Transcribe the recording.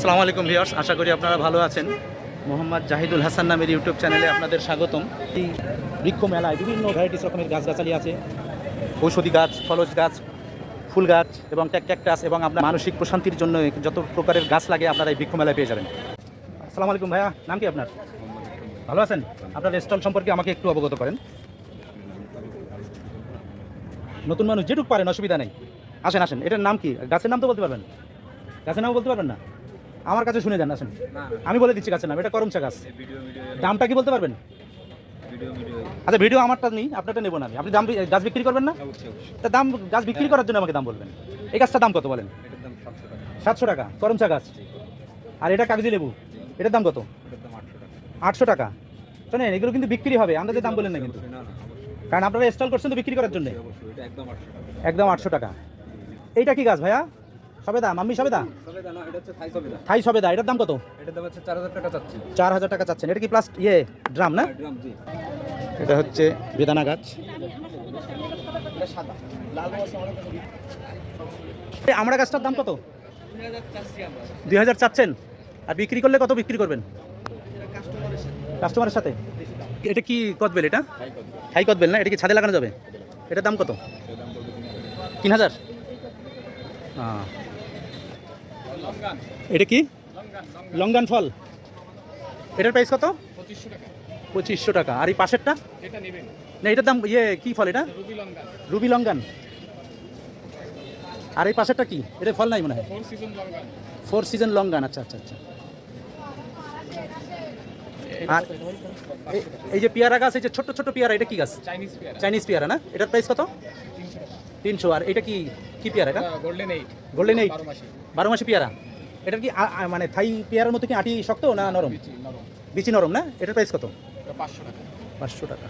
আসসালামু আলাইকুম ভিউয়ার্স, আশা করি আপনারা ভালো আছেন। মোহাম্মদ জাহিদুল হাসান নামের ইউটিউব চ্যানেলে আপনাদের স্বাগতম। এই বৃক্ষ মেলায় বিভিন্ন ভ্যারাইটিস রকমের গাছগাছালি আছে, ঔষধি গাছ, ফলজ গাছ, ফুল গাছ এবং ক্যাকটাস এবং আপনার মানসিক প্রশান্তির জন্য যত প্রকারের গাছ লাগে আপনারা এই বৃক্ষ মেলায় পেয়ে যাবেন। আসসালামু আলাইকুম ভাইয়া, নাম কি আপনার? ভালো আছেন? আপনার স্টল সম্পর্কে আমাকে একটু অবগত করেন। নতুন মানুষ যেটুকু পারেন, অসুবিধা নেই। আসেন আসেন, এটার নাম কি? গাছের নাম তো বলতে পারবেন? গাছের নাম বলতে পারবেন না? আমার কাছে শুনে যান, আসেন আমি বলে দিচ্ছি গাছের নাম। এটা করমচা গাছ। দামটা কি বলতে পারবেন? আচ্ছা, ভিডিও আমারটা নেই, আপনারটা নেবো না আমি। আপনি দাম গাছ বিক্রি করবেন না? তা দাম গাছ বিক্রি করার জন্য আমাকে দাম বলবেন। এই গাছটার দাম কত বলেন? 700 টাকা করমচা গাছ। আর এটা কাগজি লেবু, এটার দাম কত? 800 টাকা। শোনেন, এগুলো কিন্তু বিক্রি হবে, আন্দাজে দাম বলেন না কিন্তু, কারণ আপনারা স্টল করছেন তো বিক্রি করার জন্য। একদম 800 টাকা। এইটা কি গাছ ভাইয়া? সবেদা, মাম্মি সবেদা? থাই সবেদা। এটার দাম কত? এটার দাম হচ্ছে 4000 টাকা চাচ্ছি। 4000 টাকা চাচ্ছেন। এটা কি ড্রাম না? ড্রাম, জি। এটা হচ্ছে বেদানা গাছ। আমরা গাছটার দাম কত? 2000 চাচ্ছেন। আর বিক্রি করলে কত বিক্রি করবেন কাস্টমারের সাথে? এটা কি কদবেল? এটা হাই কদবেল না? এটা কি ছাদে লাগানো যাবে? এটার দাম কত? 3000। হ্যাঁ। এটা কি লঙ্গান ফল? এটার প্রাইস কত? 2500 টাকা। আর এই পাশেরটা না, এটার দাম কি ফল এটা? Ruby longan. আর এই পাশেরটা কি? এটা ফল নাই মনে হয়। 4 সিজন লঙ্গান। আচ্ছা আচ্ছা আচ্ছা। আর এই যে পেয়ারা গাছ, এই যে ছোট ছোট পেয়ারা, এটা কি গাছ? চাইনিজ পেয়ারা না? এটার প্রাইস কত? 300। আর এটা কি কি পেয়ারা? এটা গোল্ডেন 8। 12 মাসি পেয়ারা। এটা কি মানে থাই পেয়ারার মতো কি আটি শক্ত না নরম? বিচি নরম না? এটার প্রাইস কত? 500 টাকা।